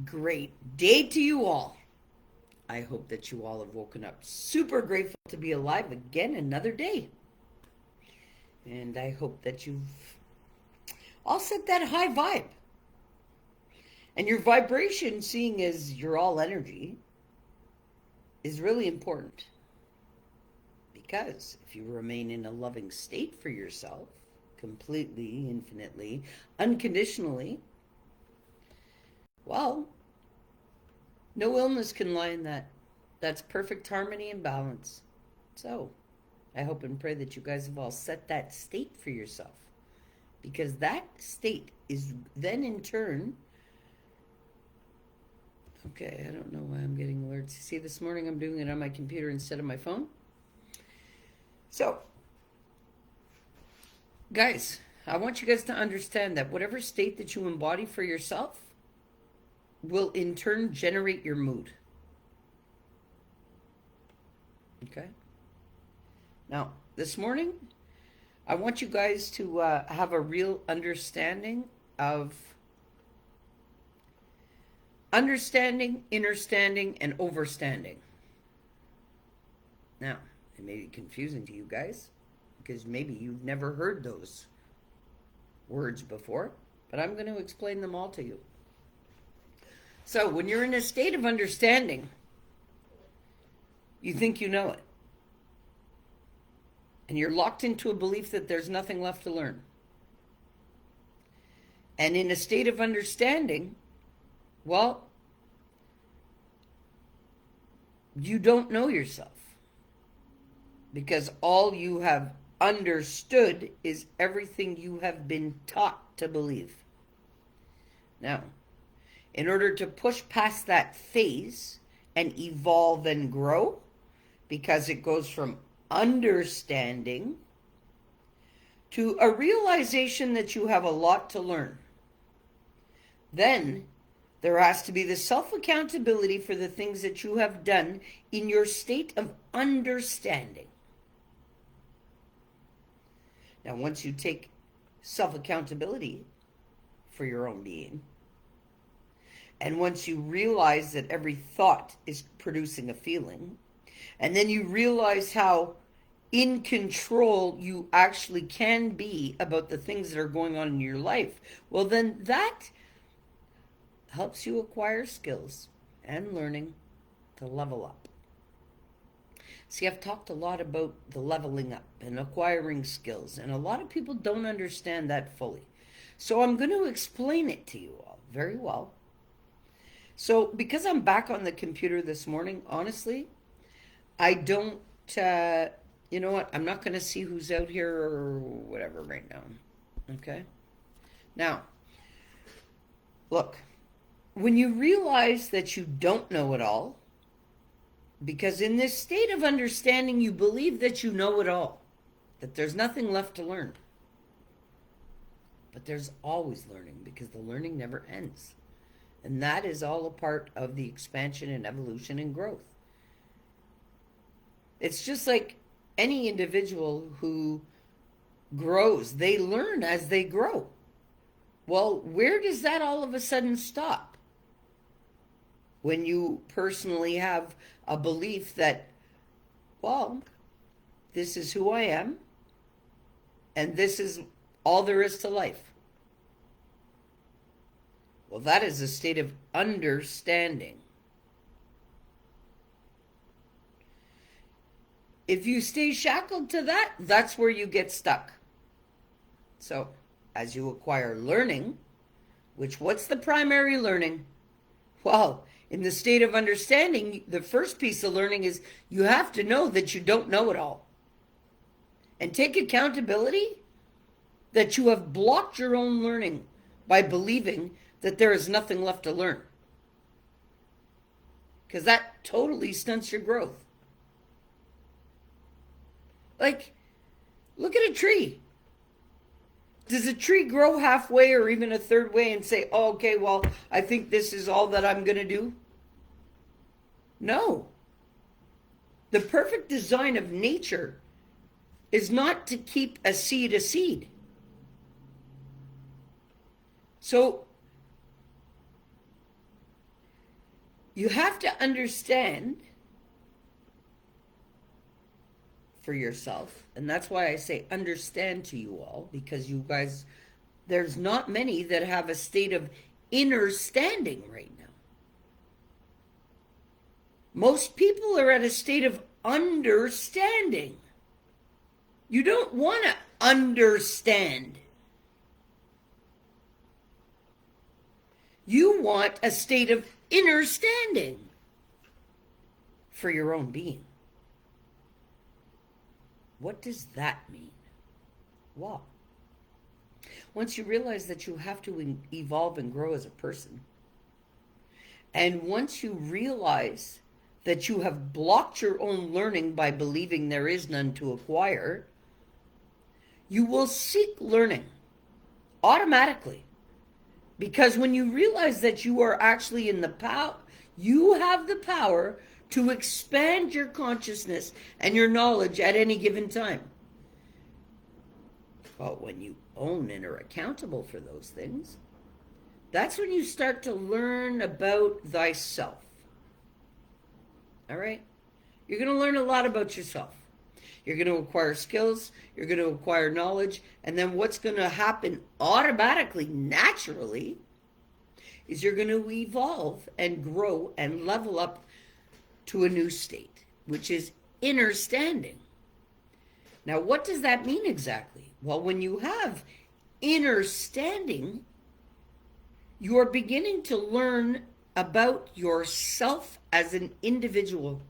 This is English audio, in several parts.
Great day to you all. I hope that you all have woken up super grateful to be alive again another day. And I hope that you've all set that high vibe. And your vibration, seeing as you're all energy, is really important. Because if you remain in a loving state for yourself, completely, infinitely, unconditionally, well, no illness can lie in that. That's perfect harmony and balance. So, I hope and pray that you guys have all set that state for yourself. Because that state is then in turn. Okay, I don't know why I'm getting alerts. See, this morning I'm doing it on my computer instead of my phone. So, guys, I want you guys to understand that whatever state that you embody for yourself will in turn generate your mood. Okay? Now, this morning, I want you guys to have a real understanding of understanding, innerstanding, and overstanding. Now, it may be confusing to you guys because maybe you've never heard those words before, but I'm going to explain them all to you. So, when you're in a state of understanding, you think you know it. And you're locked into a belief that there's nothing left to learn. And in a state of understanding, well, you don't know yourself. Because all you have understood is everything you have been taught to believe. Now, in order to push past that phase and evolve and grow, because it goes from understanding to a realization that you have a lot to learn, then there has to be the self-accountability for the things that you have done in your state of understanding. Now, once you take self-accountability for your own being, and once you realize that every thought is producing a feeling, and then you realize how in control you actually can be about the things that are going on in your life, well, then that helps you acquire skills and learning to level up. See, I've talked a lot about the leveling up and acquiring skills, and a lot of people don't understand that fully. So I'm going to explain it to you all very well. So, because I'm back on the computer this morning, honestly, I don't, you know what? I'm not going to see who's out here or whatever right now. Okay? Now, look, when you realize that you don't know it all, because in this state of understanding, you believe that you know it all, that there's nothing left to learn. But there's always learning because the learning never ends. And that is all a part of the expansion and evolution and growth. It's just like any individual who grows, they learn as they grow. Well, where does that all of a sudden stop? When you personally have a belief that, well, this is who I am, and this is all there is to life. Well, that is a state of understanding. If you stay shackled to that, that's where you get stuck. So, as you acquire learning, what's the primary learning? Well, in the state of understanding, the first piece of learning is you have to know that you don't know it all. And take accountability that you have blocked your own learning by believing that there is nothing left to learn. Because that totally stunts your growth. Like, look at a tree. Does a tree grow halfway or even a third way and say, oh, okay, well, I think this is all that I'm going to do? No. The perfect design of nature is not to keep a seed a seed. So You have to understand for yourself, and that's why I say understand to you all, because you guys, there's not many that have a state of inner standing right now. Most people are at a state of understanding. You don't want to understand. You want a state of inner standing for your own being. What does that mean? Well, once you realize that you have to evolve and grow as a person, and once you realize that you have blocked your own learning by believing there is none to acquire, you will seek learning automatically. Because when you realize that you are actually in the power, you have the power to expand your consciousness and your knowledge at any given time. But when you own and are accountable for those things, that's when you start to learn about thyself. All right? You're going to learn a lot about yourself. You're going to acquire skills, you're going to acquire knowledge, and then what's going to happen automatically, naturally, is you're going to evolve and grow and level up to a new state, which is inner standing. Now, what does that mean exactly? Well, when you have inner standing, you are beginning to learn about yourself as an individual.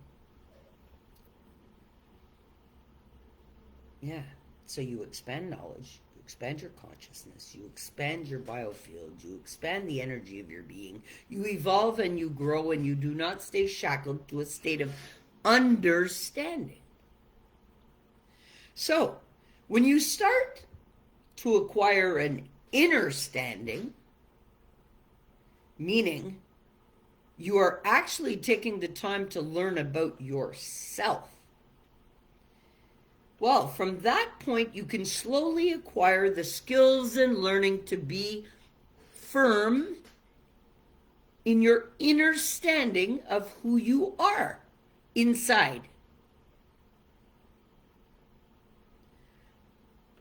Yeah, so you expand knowledge, you expand your consciousness, you expand your biofield, you expand the energy of your being, you evolve and you grow, and you do not stay shackled to a state of understanding. So, when you start to acquire an inner standing, meaning you are actually taking the time to learn about yourself, well, from that point, you can slowly acquire the skills and learning to be firm in your inner standing of who you are inside.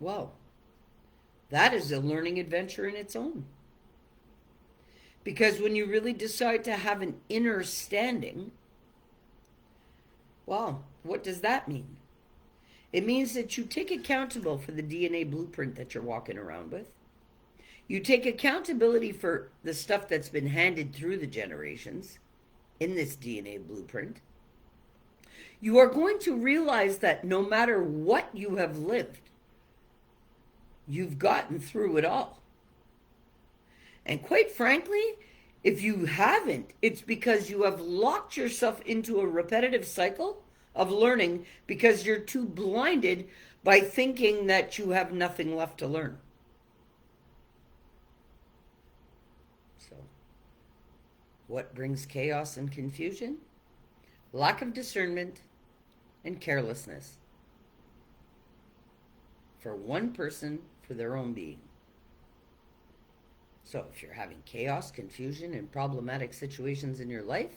Well, that is a learning adventure in its own. Because when you really decide to have an inner standing, well, what does that mean? It means that you take accountable for the DNA blueprint that you're walking around with. You take accountability for the stuff that's been handed through the generations in this DNA blueprint. You are going to realize that no matter what you have lived, you've gotten through it all. And quite frankly, if you haven't, it's because you have locked yourself into a repetitive cycle of learning because you're too blinded by thinking that you have nothing left to learn. So, what brings chaos and confusion? Lack of discernment and carelessness. For one person, for their own being. So if you're having chaos, confusion, and problematic situations in your life,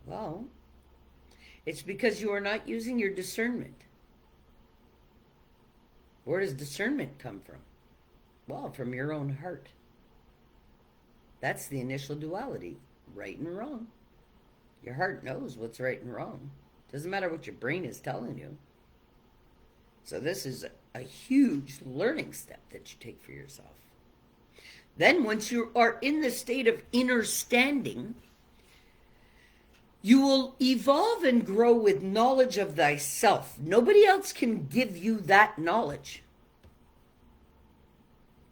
well, it's because you are not using your discernment. Where does discernment come from? Well, from your own heart. That's the initial duality, right and wrong. Your heart knows what's right and wrong. Doesn't matter what your brain is telling you. So this is a huge learning step that you take for yourself. Then once you are in the state of inner standing, you will evolve and grow with knowledge of thyself. Nobody else can give you that knowledge.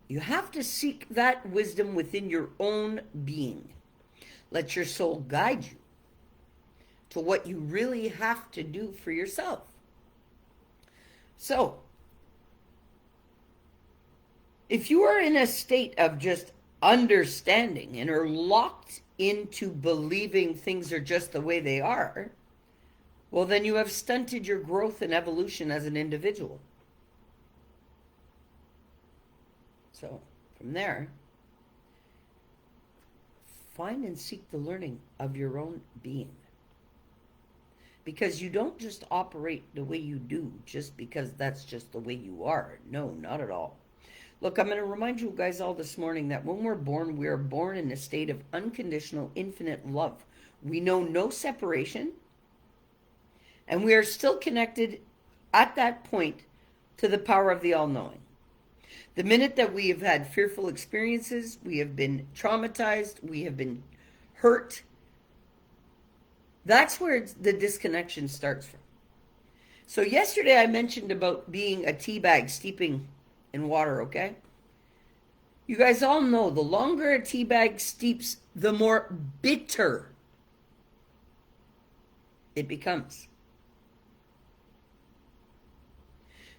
You have to seek that wisdom within your own being. Let your soul guide you to what you really have to do for yourself. So, if you are in a state of just understanding and are locked into believing things are just the way they are, well, then you have stunted your growth and evolution as an individual. So, from there, find and seek the learning of your own being. Because you don't just operate the way you do just because that's just the way you are. No, not at all. Look, I'm going to remind you guys all this morning that when we are born in a state of unconditional, infinite love. We know no separation, and we are still connected at that point to the power of the all-knowing. The minute that we have had fearful experiences, we have been traumatized, we have been hurt, that's where the disconnection starts from. So yesterday I mentioned about being a tea bag steeping in water, okay? You guys all know the longer a tea bag steeps, the more bitter it becomes.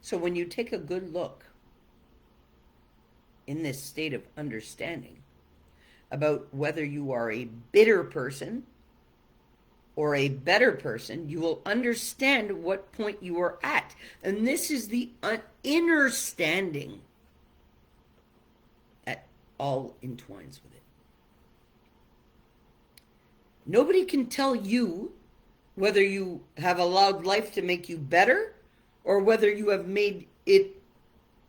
So when you take a good look in this state of understanding about whether you are a bitter person or a better person, you will understand what point you are at. And this is the inner standing that all entwines with it. Nobody can tell you whether you have allowed life to make you better or whether you have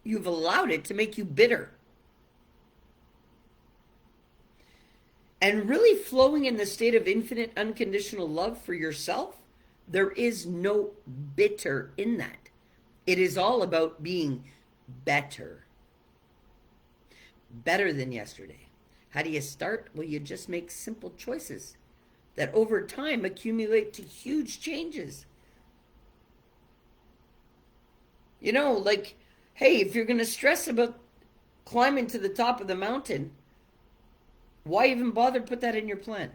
you've allowed it to make you bitter. And really flowing in the state of infinite unconditional love for yourself, there is no bitter in that. It is all about being better. Better than yesterday. How do you start? Well, you just make simple choices that over time accumulate to huge changes. You know, like, hey, if you're going to stress about climbing to the top of the mountain, why even bother put that in your plan?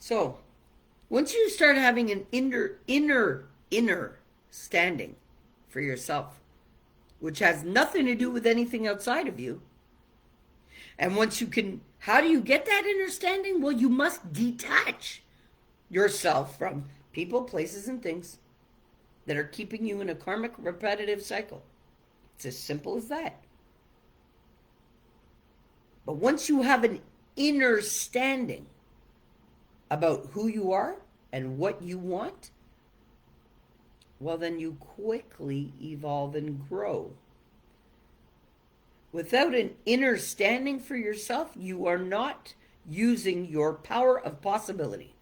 So, once you start having an inner standing for yourself, which has nothing to do with anything outside of you, and once you can, how do you get that inner standing? Well, you must detach yourself from people, places, and things that are keeping you in a karmic repetitive cycle. It's as simple as that. But once you have an inner standing about who you are and what you want, well, then you quickly evolve and grow. Without an inner standing for yourself, you are not using your power of possibility.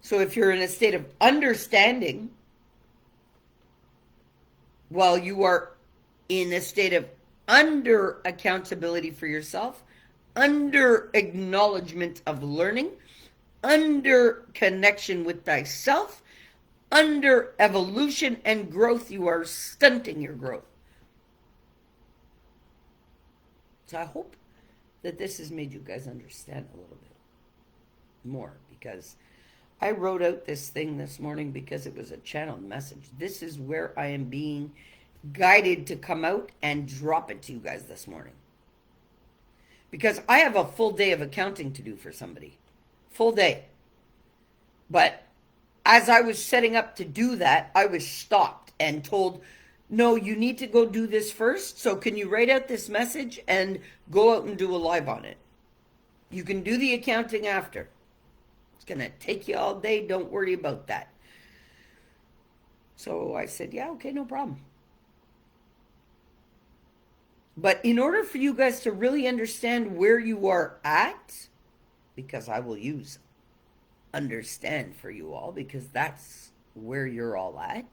So if you're in a state of understanding, while you are in a state of under accountability for yourself, under acknowledgement of learning, under connection with thyself, under evolution and growth, you are stunting your growth. So I hope that this has made you guys understand a little bit more, because I wrote out this thing this morning because it was a channeled message. This is where I am being guided to come out and drop it to you guys this morning. Because I have a full day of accounting to do for somebody. Full day. But as I was setting up to do that, I was stopped and told, no, you need to go do this first. So can you write out this message and go out and do a live on it? You can do the accounting after. It's going to take you all day. Don't worry about that. So I said, yeah, okay, no problem. But in order for you guys to really understand where you are at, because I will use understand for you all, because that's where you're all at.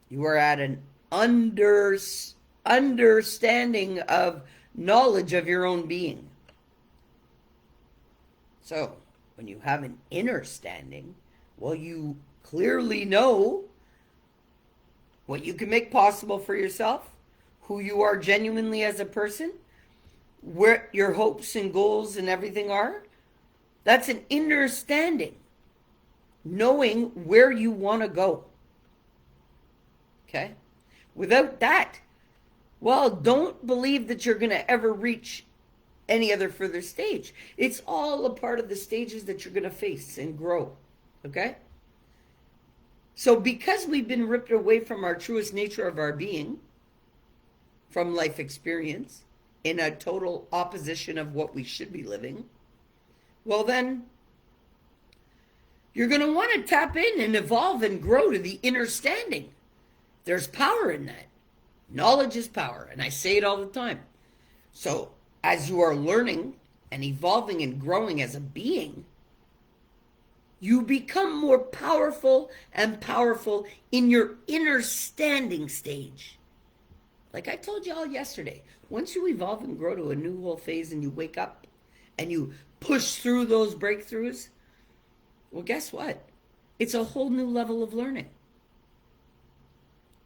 You are at an understanding of knowledge of your own being. So, when you have an inner standing, well, you clearly know what you can make possible for yourself, who you are genuinely as a person, where your hopes and goals and everything are. That's an inner standing, knowing where you want to go. Okay? Without that, well, don't believe that you're going to ever reach any other further stage. It's all a part of the stages that you're going to face and grow. Okay? So because we've been ripped away from our truest nature of our being, from life experience, in a total opposition of what we should be living, well then, you're going to want to tap in and evolve and grow to the inner standing. There's power in that. Knowledge is power, and I say it all the time. So as you are learning and evolving and growing as a being, you become more powerful and powerful in your inner standing stage. Like I told you all yesterday, once you evolve and grow to a new whole phase and you wake up and you push through those breakthroughs, well, guess what? It's a whole new level of learning.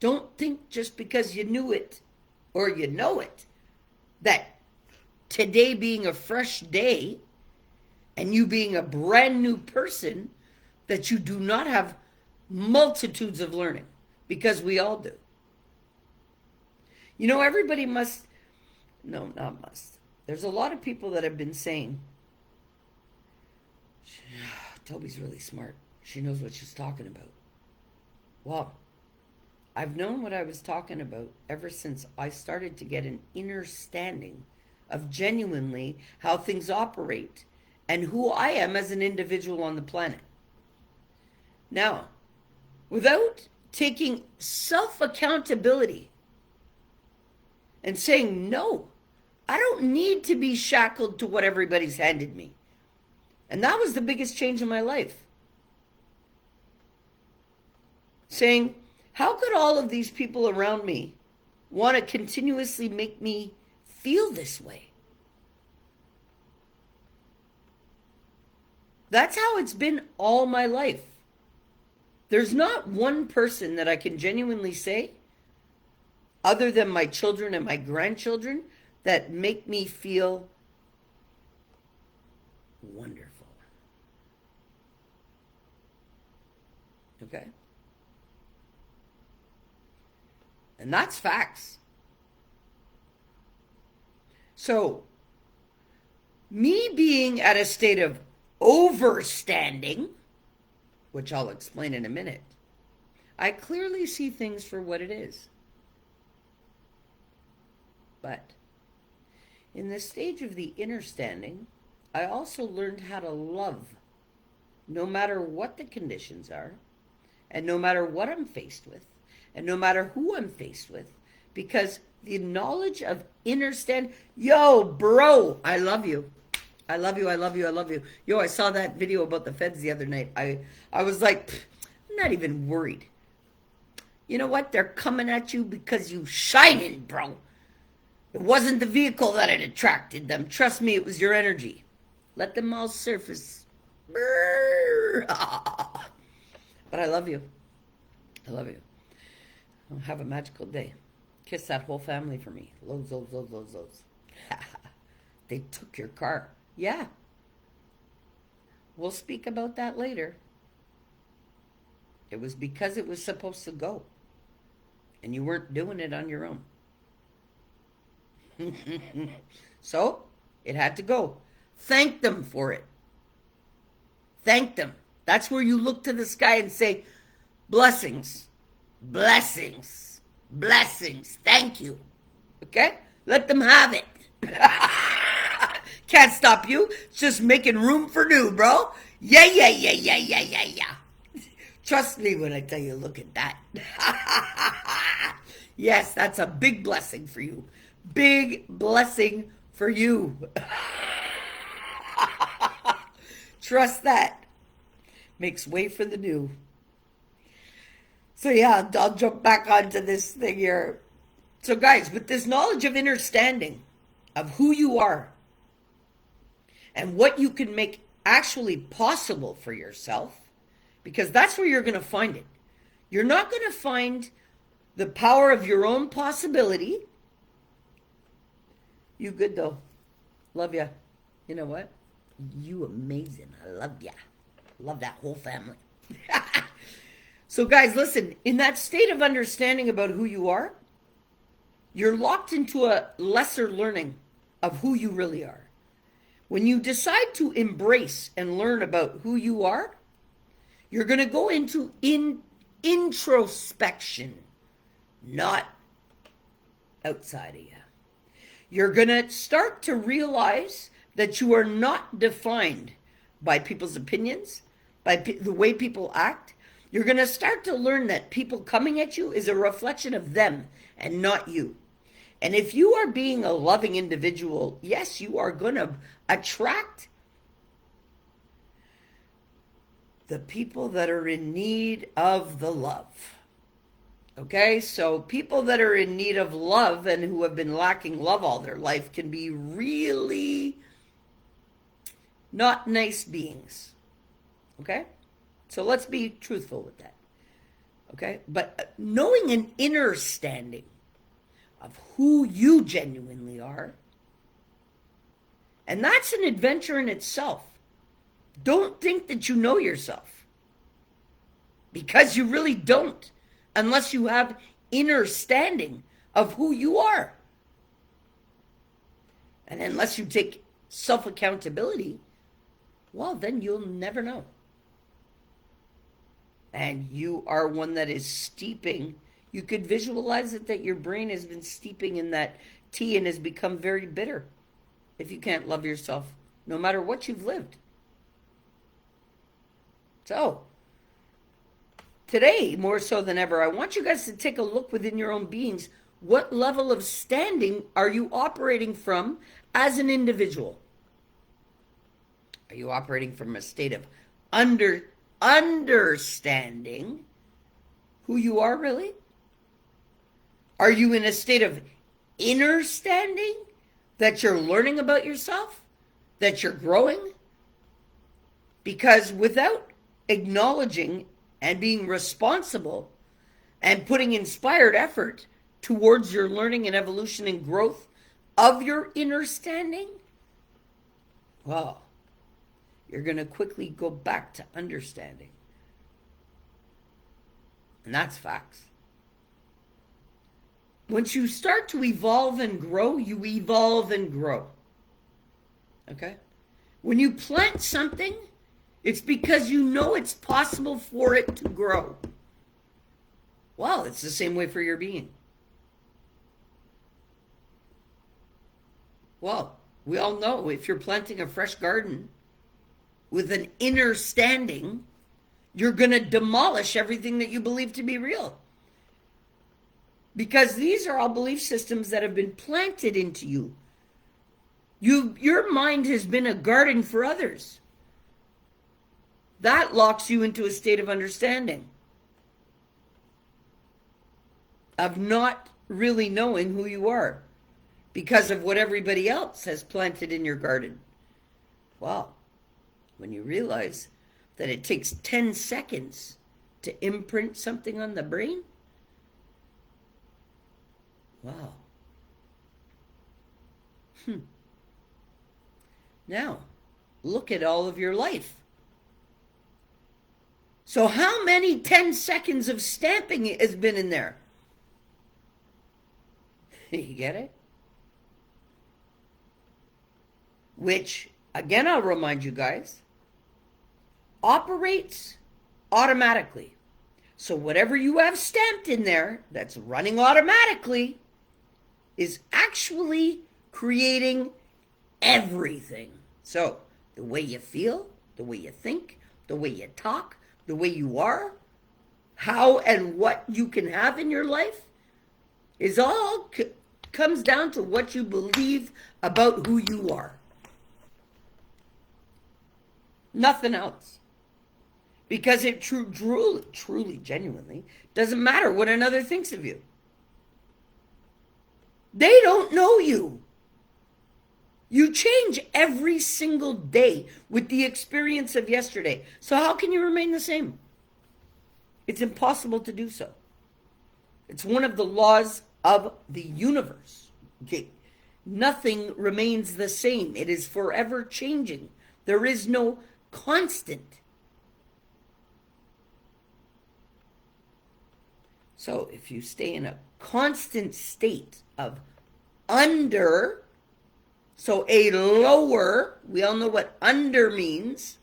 Don't think just because you knew it or you know it, that today being a fresh day and you being a brand new person, that you do not have multitudes of learning, because we all do. You know, everybody must, no, not must. There's a lot of people that have been saying, Tobi's really smart. She knows what she's talking about. Well, I've known what I was talking about ever since I started to get an inner standing of genuinely how things operate and who I am as an individual on the planet. Now, without taking self-accountability and saying, no, I don't need to be shackled to what everybody's handed me. And that was the biggest change in my life. Saying, how could all of these people around me want to continuously make me feel this way? That's how it's been all my life. There's not one person that I can genuinely say, other than my children and my grandchildren, that make me feel wonderful. Okay? And that's facts. So, me being at a state of overstanding, which I'll explain in a minute, I clearly see things for what it is. But in the stage of the inner standing, I also learned how to love, no matter what the conditions are, and no matter what I'm faced with, and no matter who I'm faced with, because the knowledge of inner stand, yo, bro, I love you. I love you, I love you, I love you. Yo, I saw that video about the feds the other night. I was like, I'm not even worried. You know what? They're coming at you because you shining, bro. It wasn't the vehicle that had attracted them. Trust me, it was your energy. Let them all surface. But I love you. I love you. Have a magical day. Kiss that whole family for me. Loads, loads, loads, loads, loads. They took your car. Yeah. We'll speak about that later. It was because it was supposed to go. And you weren't doing it on your own. So, it had to go. Thank them for it. Thank them. That's where you look to the sky and say, blessings, blessings, blessings. Thank you. Okay? Let them have it. Can't stop you. It's just making room for new, bro. Yeah, yeah, yeah, yeah, yeah, yeah, yeah. Trust me when I tell you, look at that. Yes, that's a big blessing for you. Big blessing for you. Trust that. Makes way for the new. So yeah, I'll jump back onto this thing here. So guys, with this knowledge of understanding of who you are and what you can make actually possible for yourself, because that's where you're going to find it. You're not going to find the power of your own possibility. You good though. Love ya. You know what? You amazing. I love ya. Love that whole family. So guys, listen, in that state of understanding about who you are, you're locked into a lesser learning of who you really are. When you decide to embrace and learn about who you are, you're going to go into introspection, not outside of you. You're going to start to realize that you are not defined by people's opinions, by the way people act. You're going to start to learn that people coming at you is a reflection of them and not you. And if you are being a loving individual, yes, you are going to attract the people that are in need of the love. Okay, so people that are in need of love and who have been lacking love all their life can be really not nice beings. Okay, so let's be truthful with that. Okay, but knowing an inner standing of who you genuinely are, and that's an adventure in itself. Don't think that you know yourself, because you really don't, unless you have inner standing of who you are. And unless you take self-accountability, well, then you'll never know. And you are one that is steeping. You could visualize it, that your brain has been steeping in that tea and has become very bitter if you can't love yourself, no matter what you've lived. So, today, more so than ever, I want you guys to take a look within your own beings. What level of standing are you operating from as an individual? Are you operating from a state of understanding who you are really? Are you in a state of inner standing, that you're learning about yourself, that you're growing? Because without acknowledging and being responsible and putting inspired effort towards your learning and evolution and growth of your inner standing, well, you're going to quickly go back to understanding. And that's facts. Once you start to evolve and grow, you evolve and grow. Okay? When you plant something, it's because you know it's possible for it to grow. Well, it's the same way for your being. Well, we all know if you're planting a fresh garden with an inner standing, you're going to demolish everything that you believe to be real. Because these are all belief systems that have been planted into you. Your mind has been a garden for others. That locks you into a state of understanding, of not really knowing who you are because of what everybody else has planted in your garden. Well, when you realize that it takes 10 seconds to imprint something on the brain, wow. Now, look at all of your life. So how many 10 seconds of stamping has been in there? You get it? Which, again, I'll remind you guys, operates automatically. So whatever you have stamped in there that's running automatically is actually creating everything. So the way you feel, the way you think, the way you talk, the way you are, how and what you can have in your life is all comes down to what you believe about who you are. Nothing else. Because it truly, genuinely doesn't matter what another thinks of you. They don't know you. You change every single day with the experience of yesterday. So how can you remain the same? It's impossible to do so. It's one of the laws of the universe. Okay? Nothing remains the same. It is forever changing. There is no constant. So if you stay in a constant state of under, so a lower, we all know what under means.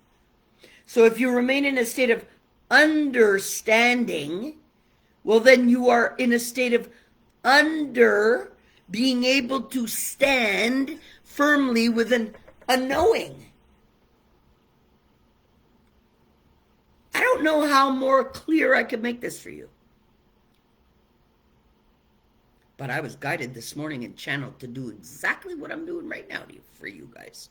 So if you remain in a state of understanding, well, then you are in a state of under being able to stand firmly with a knowing. I don't know how more clear I could make this for you. But I was guided this morning and channeled to do exactly what I'm doing right now for you guys.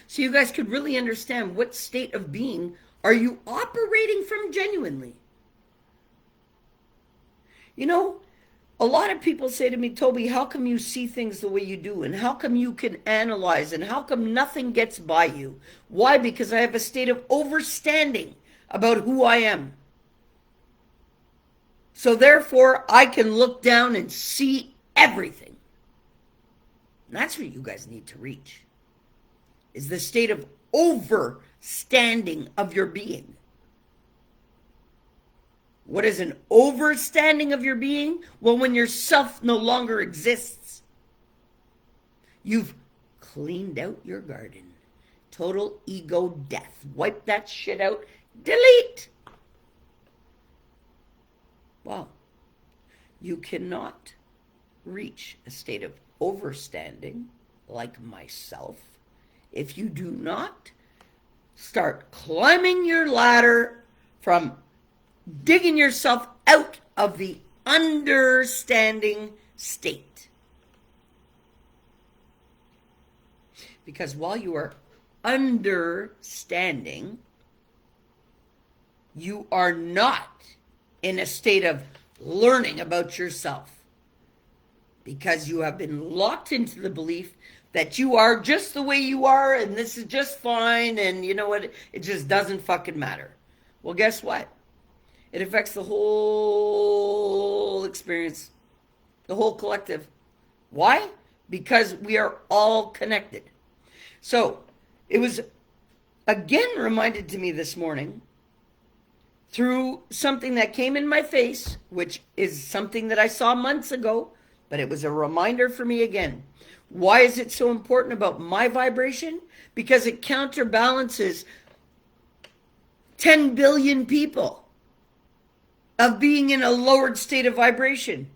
So you guys could really understand what state of being are you operating from genuinely. You know, a lot of people say to me, Tobi, how come you see things the way you do? And how come you can analyze? And how come nothing gets by you? Why? Because I have a state of overstanding about who I am. So therefore, I can look down and see everything. And that's what you guys need to reach, is the state of overstanding of your being. What is an overstanding of your being? Well, when yourself no longer exists, you've cleaned out your garden. Total ego death. Wipe that shit out. Delete. Well, you cannot reach a state of overstanding like myself if you do not start climbing your ladder from digging yourself out of the understanding state. Because while you are understanding, you are not in a state of learning about yourself, because you have been locked into the belief that you are just the way you are and this is just fine, and you know what, it just doesn't fucking matter. Well, guess what? It affects the whole experience, the whole collective. Why? Because we are all connected. So it was again reminded to me this morning through something that came in my face, which is something that I saw months ago, but it was a reminder for me again. Why is it so important about my vibration? Because it counterbalances 10 billion people of being in a lowered state of vibration.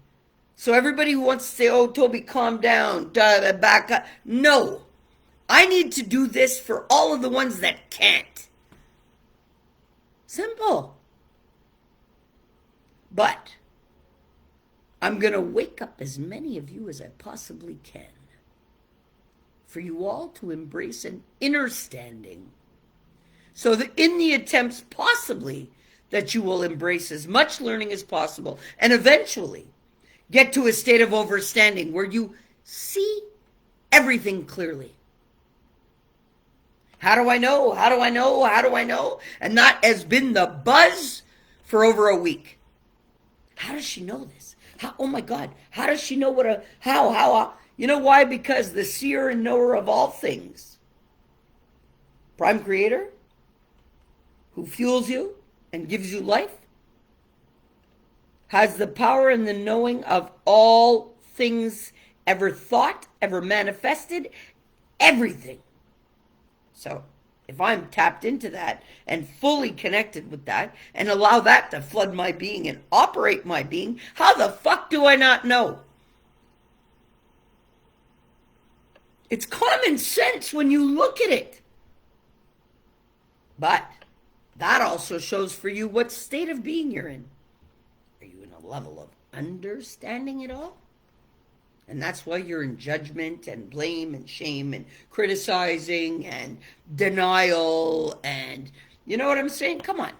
So everybody who wants to say, oh, Tobi, calm down, back up. No, I need to do this for all of the ones that can't. Simple. But I'm going to wake up as many of you as I possibly can for you all to embrace an inner standing. So that in the attempts possibly that you will embrace as much learning as possible and eventually get to a state of overstanding where you see everything clearly. How do I know? How do I know? How do I know? And that has been the buzz for over a week. How does she know this? How, oh my God, how does she know how? You know why? Because the seer and knower of all things, Prime Creator, who fuels you and gives you life, has the power and the knowing of all things ever thought, ever manifested, everything. So if I'm tapped into that and fully connected with that and allow that to flood my being and operate my being, how the fuck do I not know? It's common sense when you look at it. But that also shows for you what state of being you're in. Are you in a level of understanding it all? And that's why you're in judgment and blame and shame and criticizing and denial and, you know what I'm saying? Come on.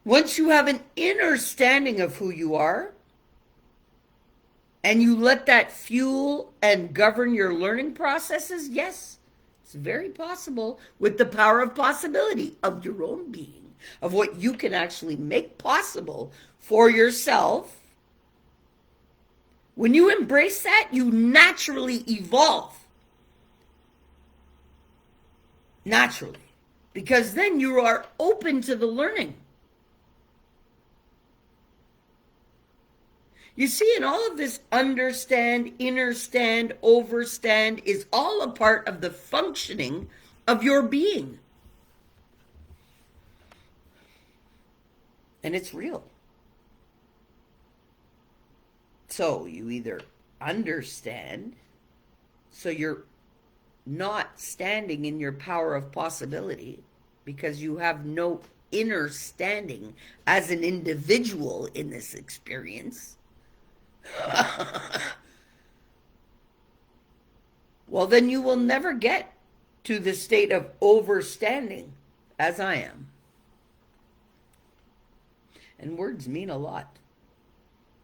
Once you have an inner standing of who you are, and you let that fuel and govern your learning processes, yes, it's very possible with the power of possibility of your own being, of what you can actually make possible for yourself. When you embrace that, you naturally evolve. Naturally. Because then you are open to the learning. You see, in all of this understand, innerstand, overstand is all a part of the functioning of your being. And it's real. So you either understand, so you're not standing in your power of possibility because you have no inner standing as an individual in this experience. Well, then you will never get to the state of overstanding as I am. And words mean a lot.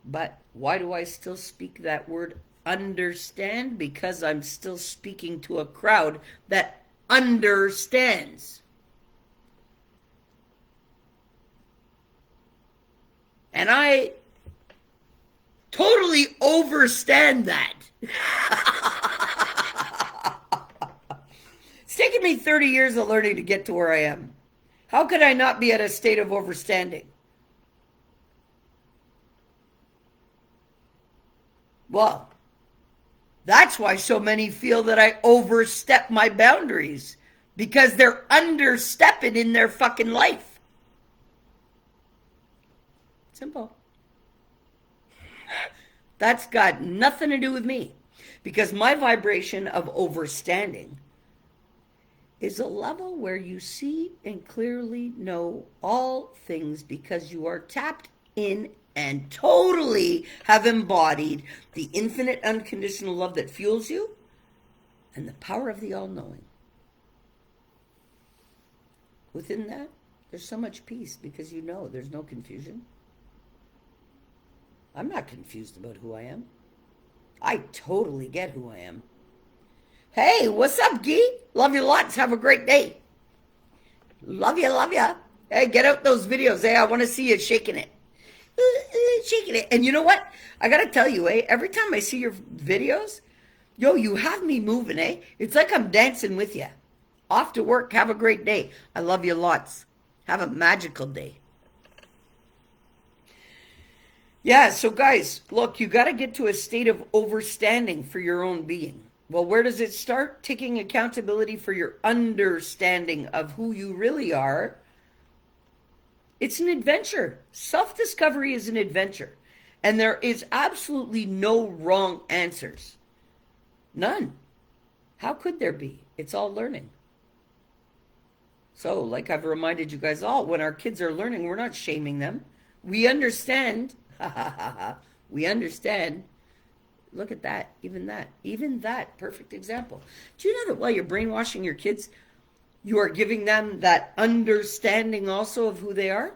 But why do I still speak that word understand? Because I'm still speaking to a crowd that understands. And I totally overstand that. It's taken me 30 years of learning to get to where I am. How could I not be at a state of overstanding? Well, that's why so many feel that I overstep my boundaries, because they're understepping in their fucking life. Simple. That's got nothing to do with me, because my vibration of overstanding is a level where you see and clearly know all things because you are tapped in and totally have embodied the infinite unconditional love that fuels you and the power of the all-knowing. Within that, there's so much peace because you know there's no confusion. I'm not confused about who I am. I totally get who I am. Hey, what's up, Gee? Love you lots. Have a great day. Love you, love you. Hey, get out those videos. Hey, I want to see you shaking it. Shaking it. And you know what? I got to tell you, every time I see your videos, yo, you have me moving, It's like I'm dancing with you. Off to work. Have a great day. I love you lots. Have a magical day. Yeah, so guys, look, you got to get to a state of overstanding for your own being. Well, where does it start? Taking accountability for your understanding of who you really are. It's an adventure. Self-discovery is an adventure. And there is absolutely no wrong answers. None. How could there be? It's all learning. So, like I've reminded you guys all, when our kids are learning, we're not shaming them. We understand. We understand. Look at that. Even that. Perfect example. Do you know that while you're brainwashing your kids, you are giving them that understanding also of who they are?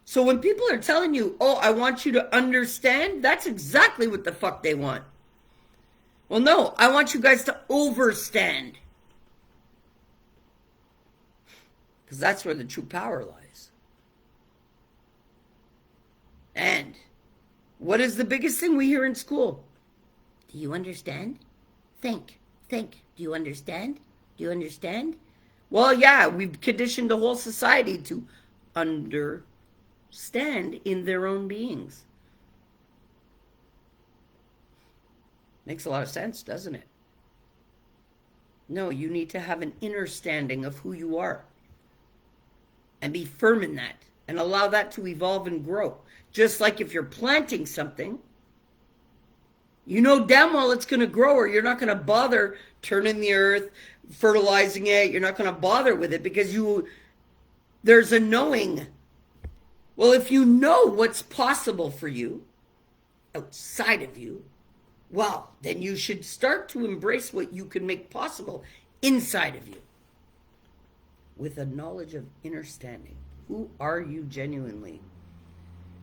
So when people are telling you, oh, I want you to understand, that's exactly what the fuck they want. Well, no, I want you guys to overstand. Because that's where the true power lies. And what is the biggest thing we hear in school? Do you understand? Think. Do you understand? Do you understand? Well, yeah, we've conditioned the whole society to understand in their own beings. Makes a lot of sense, doesn't it? No, you need to have an inner standing of who you are. And be firm in that. And allow that to evolve and grow. Just like if you're planting something, you know damn well it's going to grow, or you're not going to bother turning the earth, fertilizing it. You're not going to bother with it because there's a knowing. Well, if you know what's possible for you outside of you, well, then you should start to embrace what you can make possible inside of you with a knowledge of inner standing. Who are you genuinely?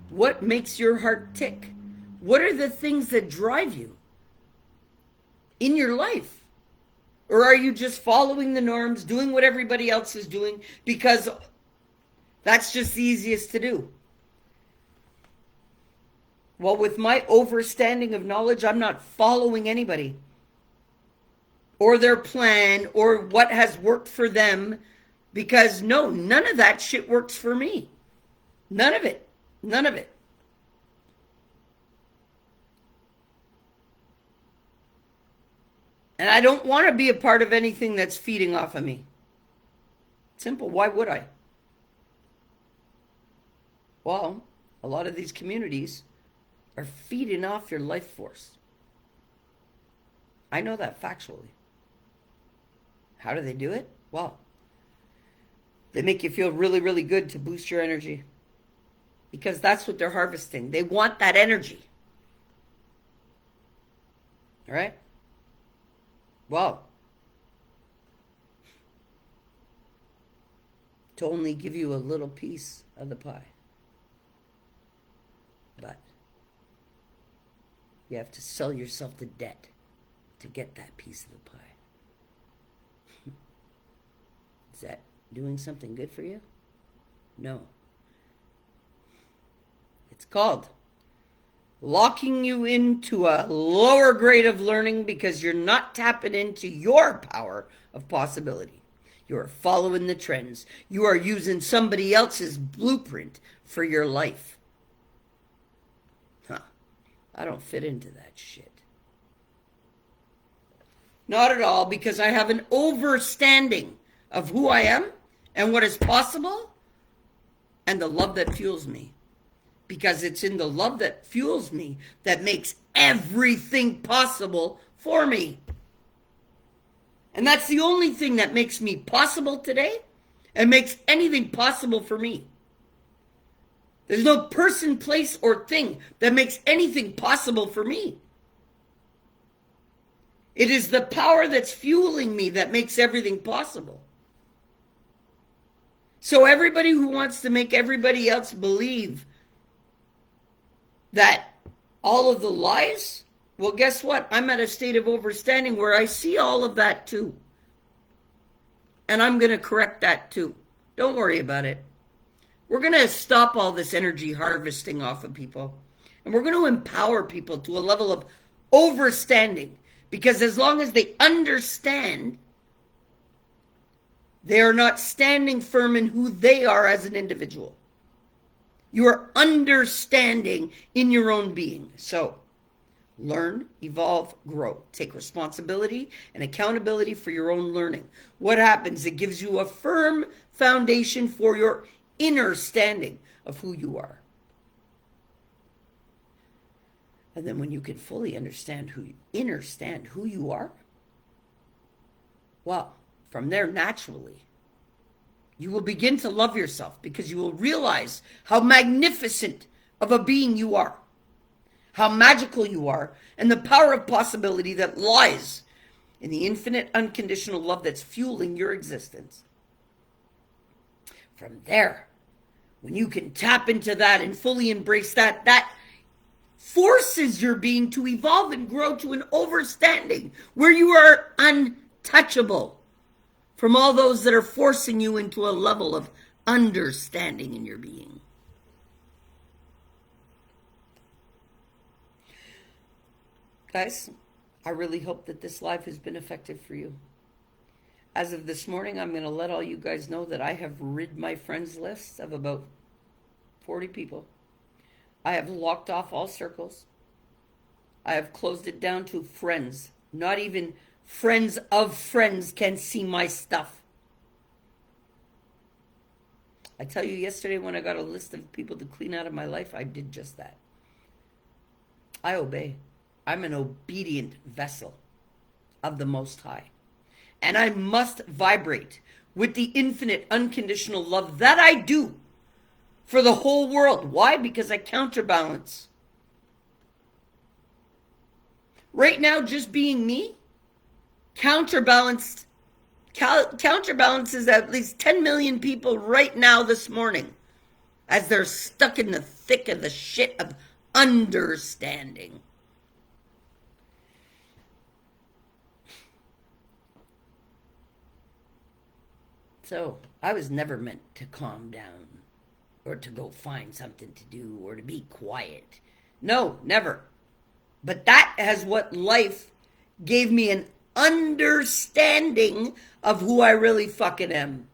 What makes your heart tick? What are the things that drive you in your life? Or are you just following the norms, doing what everybody else is doing because that's just the easiest to do? Well, with my overstanding of knowledge, I'm not following anybody or their plan or what has worked for them, because no, none of that shit works for me. None of it. None of it. And I don't want to be a part of anything that's feeding off of me. Simple. Why would I? Well, a lot of these communities are feeding off your life force. I know that factually. How do they do it? Well, they make you feel really, really good to boost your energy. Because that's what they're harvesting. They want that energy. All right? Well, to only give you a little piece of the pie. But you have to sell yourself to debt to get that piece of the pie. Is that doing something good for you? No. It's called locking you into a lower grade of learning because you're not tapping into your power of possibility. You are following the trends. You are using somebody else's blueprint for your life. I don't fit into that shit. Not at all, because I have an overstanding of who I am and what is possible and the love that fuels me. Because it's in the love that fuels me that makes everything possible for me. And that's the only thing that makes me possible today and makes anything possible for me. There's no person, place, or thing that makes anything possible for me. It is the power that's fueling me that makes everything possible. So everybody who wants to make everybody else believe that all of the lies, well, guess what? I'm at a state of overstanding where I see all of that too. And I'm going to correct that too. Don't worry about it. We're going to stop all this energy harvesting off of people. And we're going to empower people to a level of overstanding. Because as long as they understand, they are not standing firm in who they are as an individual. You are understanding in your own being. So, learn, evolve, grow. Take responsibility and accountability for your own learning. What happens? It gives you a firm foundation for your inner standing of who you are. And then when you can fully understand who you are, well, from there naturally, you will begin to love yourself because you will realize how magnificent of a being you are, how magical you are, and the power of possibility that lies in the infinite unconditional love that's fueling your existence. From there, when you can tap into that and fully embrace that, that forces your being to evolve and grow to an overstanding where you are untouchable from all those that are forcing you into a level of understanding in your being. Guys, I really hope that this live has been effective for you. As of this morning, I'm going to let all you guys know that I have rid my friends list of about 40 people. I have locked off all circles. I have closed it down to friends. Not even friends of friends can see my stuff. I tell you, yesterday when I got a list of people to clean out of my life, I did just that. I obey. I'm an obedient vessel of the Most High. And I must vibrate with the infinite unconditional love that I do for the whole world. Why? Because I counterbalance. Right now, just being me counterbalances at least 10 million people right now this morning as they're stuck in the thick of the shit of understanding. So I was never meant to calm down or to go find something to do or to be quiet. No, never. But that is what life gave me, an understanding of who I really fucking am.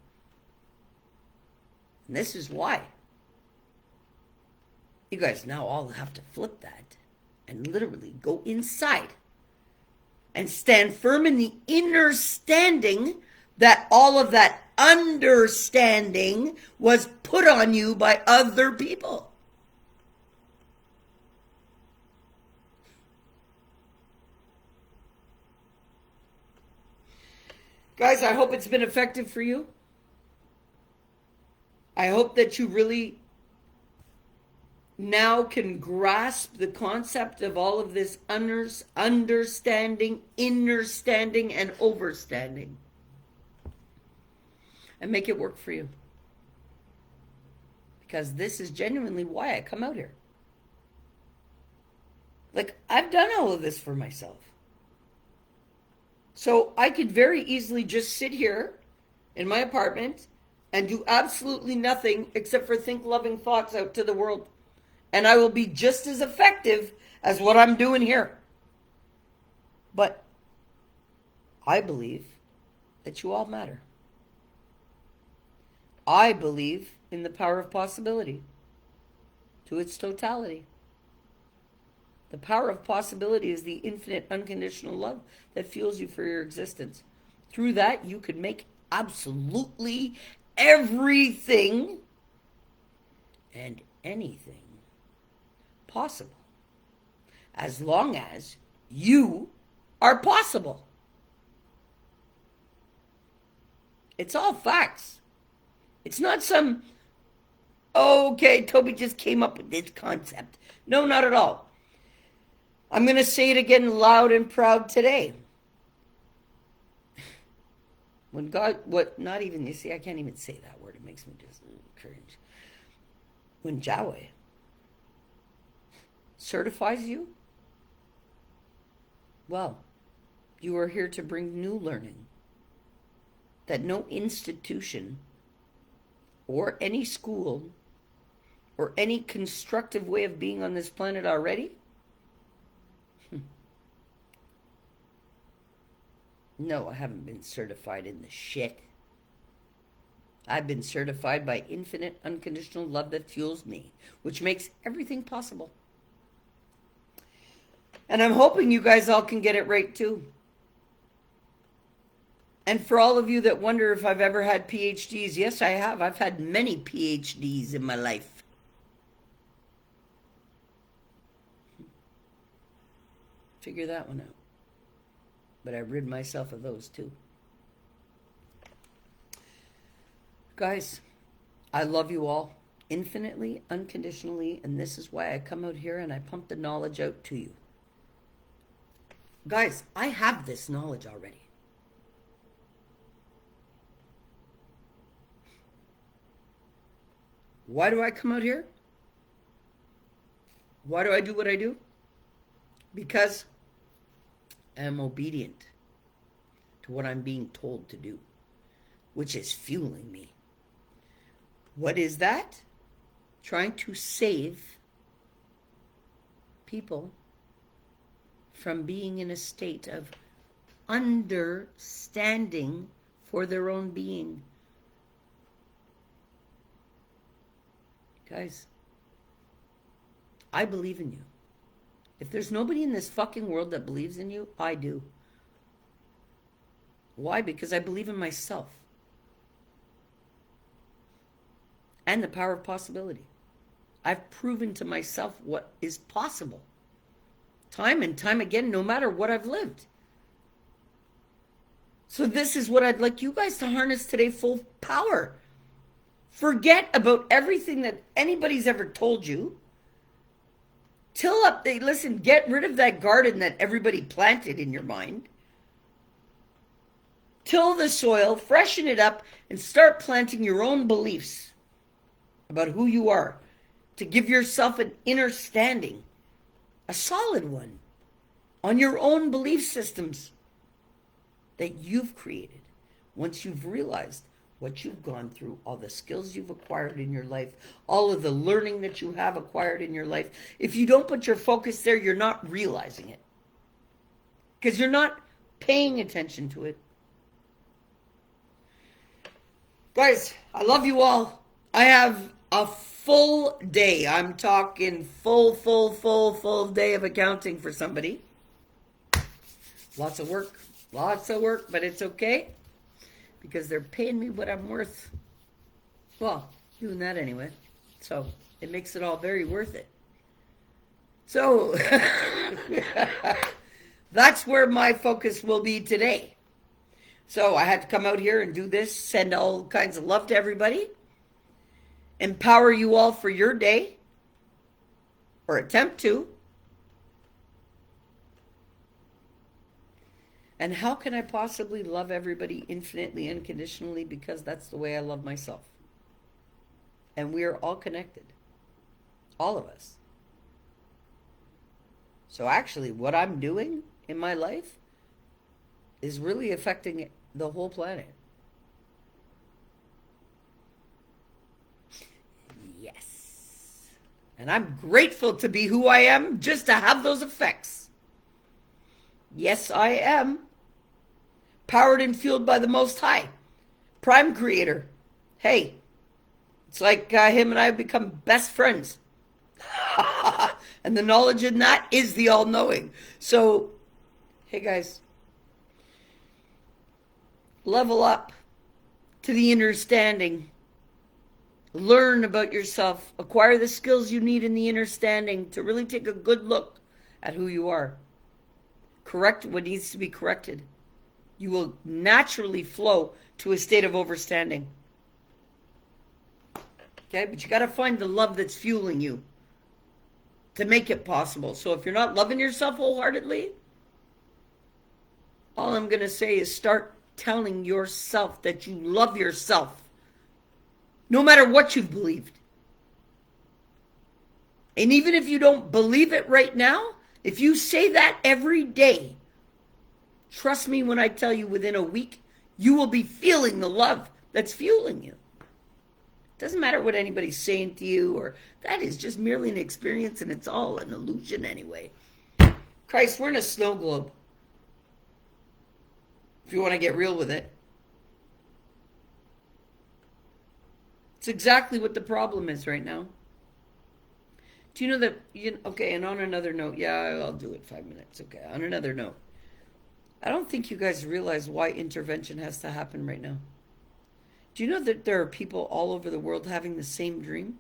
And this is why. You guys now all have to flip that and literally go inside and stand firm in the inner standing that all of that understanding was put on you by other people. Guys, I hope it's been effective for you. I hope that you really now can grasp the concept of all of this understanding, innerstanding, and overstanding, and make it work for you. Because this is genuinely why I come out here. Like, I've done all of this for myself. So I could very easily just sit here in my apartment and do absolutely nothing except for think loving thoughts out to the world. And I will be just as effective as what I'm doing here. But I believe that you all matter. I believe in the power of possibility to its totality. The power of possibility is the infinite unconditional love that fuels you for your existence. Through that, you could make absolutely everything and anything possible, as long as you are possible. It's all facts. It's not some, okay, Tobi just came up with this concept. No, not at all. I'm going to say it again loud and proud today. When God, not even, you see, I can't even say that word. It makes me just cringe. When Yahweh certifies you, well, you are here to bring new learning that no institution or any school or any constructive way of being on this planet already. No, I haven't been certified in the shit. I've been certified by infinite unconditional love that fuels me, which makes everything possible. And I'm hoping you guys all can get it right too. And for all of you that wonder if I've ever had PhDs, yes, I have. I've had many PhDs in my life. Figure that one out. But I rid myself of those too. Guys, I love you all infinitely, unconditionally, and this is why I come out here and I pump the knowledge out to you. Guys, I have this knowledge already. Why do I come out here? Why do I do what I do? Because I am obedient to what I'm being told to do, which is fueling me. What is that? Trying to save people from being in a state of understanding for their own being. Guys, I believe in you. If there's nobody in this fucking world that believes in you, I do. Why? Because I believe in myself. And the power of possibility. I've proven to myself what is possible. Time and time again, no matter what I've lived. So this is what I'd like you guys to harness today, full power. Forget about everything that anybody's ever told you. Till up, listen, get rid of that garden that everybody planted in your mind. Till the soil, freshen it up, and start planting your own beliefs about who you are, to give yourself an inner standing, a solid one, on your own belief systems that you've created once you've realized what you've gone through, all the skills you've acquired in your life, all of the learning that you have acquired in your life. If you don't put your focus there, you're not realizing it. Because you're not paying attention to it. Guys, I love you all. I have a full day. I'm talking full day of accounting for somebody. Lots of work, but it's okay. because they're paying me what I'm worth. Well, doing that anyway. So it makes it all very worth it. So that's where my focus will be today. So I had to come out here and do this, send all kinds of love to everybody, empower you all for your day, or attempt to. And how can I possibly love everybody infinitely, unconditionally? Because that's the way I love myself. And we are all connected. All of us. So actually, what I'm doing in my life is really affecting the whole planet. Yes. And I'm grateful to be who I am just to have those effects. Yes, I am. Powered and fueled by the Most High. Prime Creator. Hey, it's like him and I have become best friends. And the knowledge in that is the all-knowing. So, hey guys, level up to the innerstanding. Learn about yourself. Acquire the skills you need in the innerstanding to really take a good look at who you are. Correct what needs to be corrected. You will naturally flow to a state of overstanding. Okay, but you got to find the love that's fueling you to make it possible. So if you're not loving yourself wholeheartedly, all I'm going to say is start telling yourself that you love yourself, no matter what you've believed. And even if you don't believe it right now, if you say that every day, trust me when I tell you within a week, you will be feeling the love that's fueling you. Doesn't matter what anybody's saying to you, or that is just merely an experience and it's all an illusion anyway. Christ, we're in a snow globe. If you want to get real with it. It's exactly what the problem is right now. Do you know that, okay, and on another note, yeah, I'll do it 5 minutes, okay. On another note, I don't think you guys realize why intervention has to happen right now. Do you know that there are people all over the world having the same dream?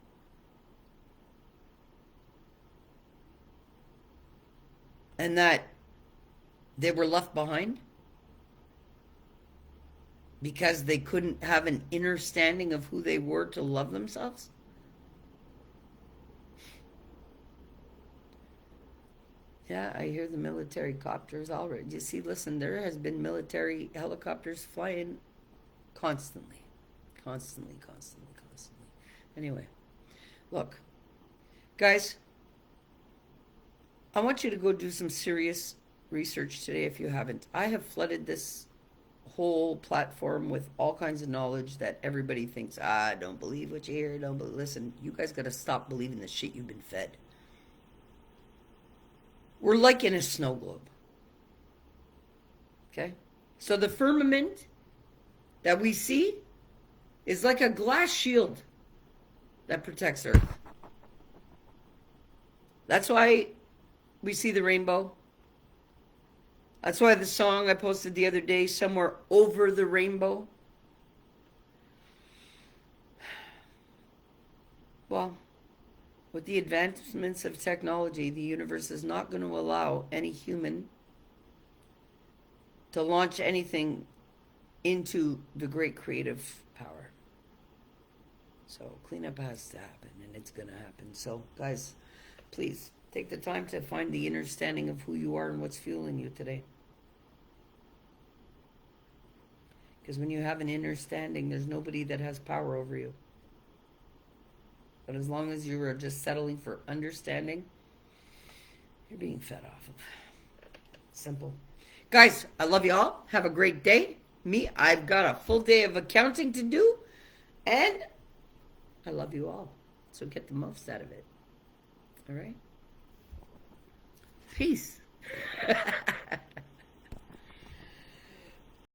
And that they were left behind because they couldn't have an innerstanding of who they were to love themselves? Yeah, I hear the military copters already. You see, listen, there has been military helicopters flying constantly. Constantly. Anyway, look, guys, I want you to go do some serious research today if you haven't. I have flooded this whole platform with all kinds of knowledge that everybody thinks, don't believe what you hear, listen, you guys got to stop believing the shit you've been fed. We're like in a snow globe. Okay? So the firmament that we see is like a glass shield that protects Earth. That's why we see the rainbow. That's why the song I posted the other day, Somewhere Over the Rainbow. Well, with the advancements of technology, the universe is not going to allow any human to launch anything into the great creative power. So cleanup has to happen, and it's going to happen. So guys, please take the time to find the understanding of who you are and what's fueling you today. Because when you have an understanding, there's nobody that has power over you. But as long as you are just settling for understanding, you're being fed off of. Simple. Guys, I love you all. Have a great day. Me, I've got a full day of accounting to do. And I love you all. So get the most out of it. All right? Peace.